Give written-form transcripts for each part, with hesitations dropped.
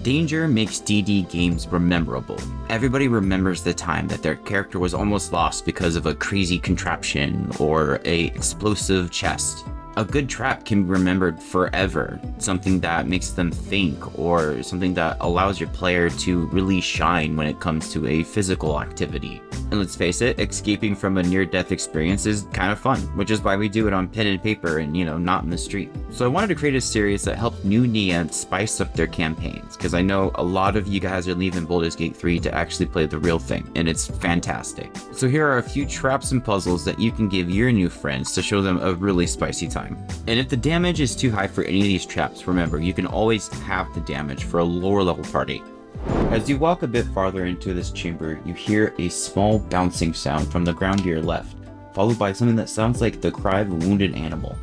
Danger makes DD games rememberable. Everybody remembers the time that their character was almost lost because of a crazy contraption or a explosive chest. A good trap can be remembered forever, something that makes them think or something that allows your player to really shine when it comes to a physical activity. And let's face it, escaping from a near-death experience is kind of fun, which is why we do it on pen and paper and, not in the street. So I wanted to create a series that helped new NIANs spice up their campaigns, because I know a lot of you guys are leaving Baldur's Gate 3 to actually play the real thing, and it's fantastic. So here are a few traps and puzzles that you can give your new friends to show them a really spicy time. And if the damage is too high for any of these traps, remember, you can always have the damage for a lower level party. As you walk a bit farther into this chamber, you hear a small bouncing sound from the ground to your left, followed by something that sounds like the cry of a wounded animal.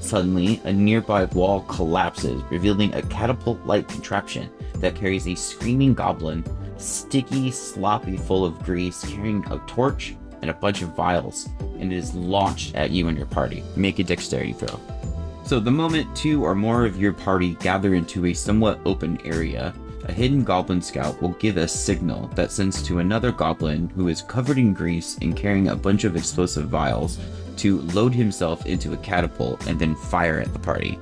Suddenly, a nearby wall collapses, revealing a catapult-like contraption that carries a screaming goblin, sticky, sloppy, full of grease, carrying a torch and a bunch of vials, and it is launched at you and your party. Make a dexterity throw. So the moment two or more of your party gather into a somewhat open area, a hidden goblin scout will give a signal that sends to another goblin who is covered in grease and carrying a bunch of explosive vials to load himself into a catapult and then fire at the party.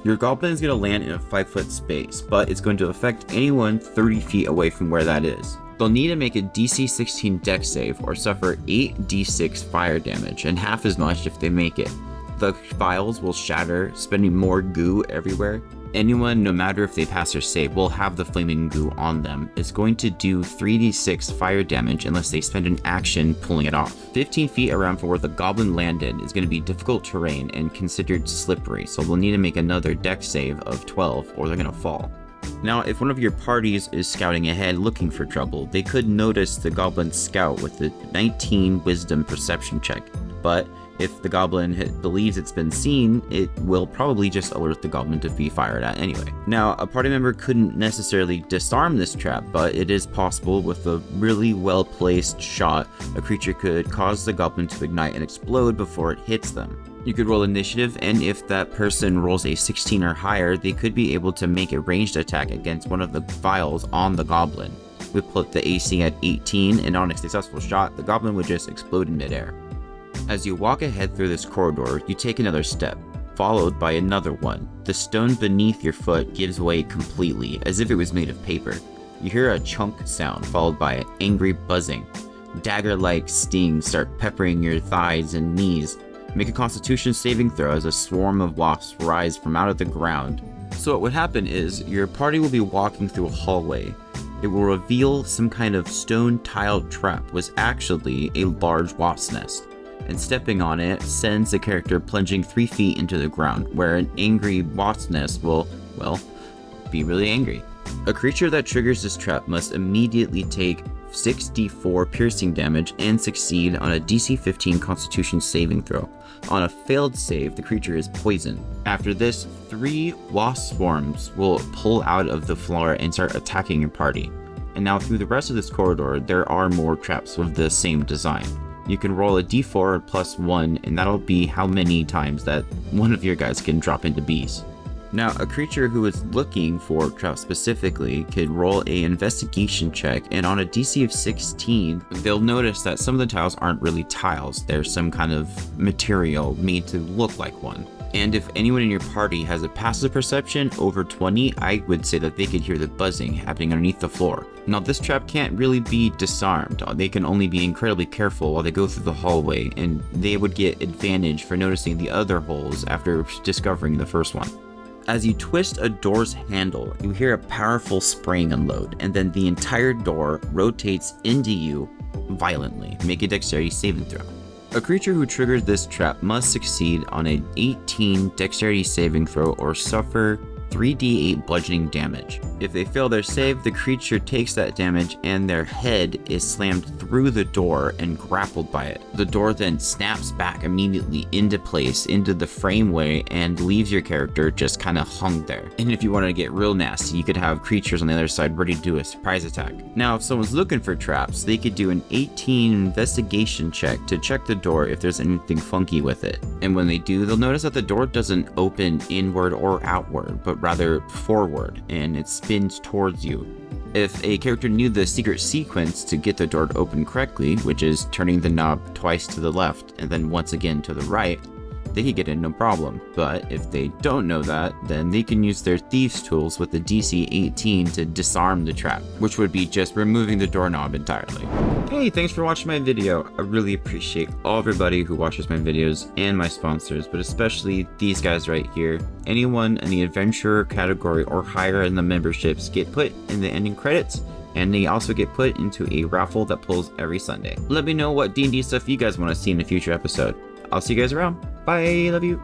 Your goblin is going to land in a 5-foot space, but it's going to affect anyone 30 feet away from where that is. They'll need to make a DC 16 dex save or suffer 8d6 fire damage, and half as much if they make it. The vials will shatter, spending more goo everywhere. Anyone, no matter if they pass or save, will have the flaming goo on them. It's going to do 3d6 fire damage unless they spend an action pulling it off. 15 feet around from where the goblin landed is going to be difficult terrain and considered slippery, so they'll need to make another dex save of 12 or they're going to fall. Now, if one of your parties is scouting ahead looking for trouble, they could notice the goblin scout with a 19 wisdom perception check, but if the goblin believes it's been seen, it will probably just alert the goblin to be fired at anyway. Now, a party member couldn't necessarily disarm this trap, but it is possible with a really well-placed shot, a creature could cause the goblin to ignite and explode before it hits them. You could roll initiative, and if that person rolls a 16 or higher, they could be able to make a ranged attack against one of the vials on the goblin. We put the AC at 18, and on a successful shot, the goblin would just explode in midair. As you walk ahead through this corridor, you take another step, followed by another one. The stone beneath your foot gives way completely, as if it was made of paper. You hear a chunk sound, followed by an angry buzzing. Dagger-like stings start peppering your thighs and knees. Make a constitution saving throw as a swarm of wasps rise from out of the ground. So what would happen is, your party will be walking through a hallway. It will reveal some kind of stone-tiled trap was actually a large wasp nest, and stepping on it sends the character plunging 3 feet into the ground, where an angry wasp nest will, well, be really angry. A creature that triggers this trap must immediately take 6d4 piercing damage and succeed on a DC 15 Constitution saving throw. On a failed save, the creature is poisoned. After this, 3 wasp swarms will pull out of the floor and start attacking your party. And now through the rest of this corridor, there are more traps with the same design. You can roll a d4 plus 1, and that'll be how many times that one of your guys can drop into bees. Now, a creature who is looking for traps specifically could roll a investigation check, and on a DC of 16, they'll notice that some of the tiles aren't really tiles. They're some kind of material made to look like one. And if anyone in your party has a passive perception over 20, I would say that they could hear the buzzing happening underneath the floor. Now, this trap can't really be disarmed. They can only be incredibly careful while they go through the hallway, and they would get advantage for noticing the other holes after discovering the first one. As you twist a door's handle, you hear a powerful spring unload, and then the entire door rotates into you violently. Make a dexterity saving throw. A creature who triggers this trap must succeed on an 18 dexterity saving throw or suffer 3d8 bludgeoning damage. If they fail their save, the creature takes that damage and their head is slammed through the door and grappled by it. The door then snaps back immediately into place into the frameway and leaves your character just kind of hung there. And if you wanted to get real nasty, you could have creatures on the other side ready to do a surprise attack. Now, if someone's looking for traps, they could do an 18 investigation check to check the door if there's anything funky with it. And when they do, they'll notice that the door doesn't open inward or outward, but but rather forward, and it spins towards you. If a character knew the secret sequence to get the door to open correctly, which is turning the knob twice to the left and then once again to the right, they could get in no problem. But if they don't know that, then they can use their thieves tools with the DC 18 to disarm the trap, which would be just removing the doorknob entirely. Hey, thanks for watching my video. I really appreciate everybody who watches my videos and my sponsors, but especially these guys right here. Anyone in the adventurer category or higher in the memberships get put in the ending credits, and they also get put into a raffle that pulls every Sunday. Let me know what D&D stuff you guys want to see in a future episode. I'll see you guys around. Bye, love you.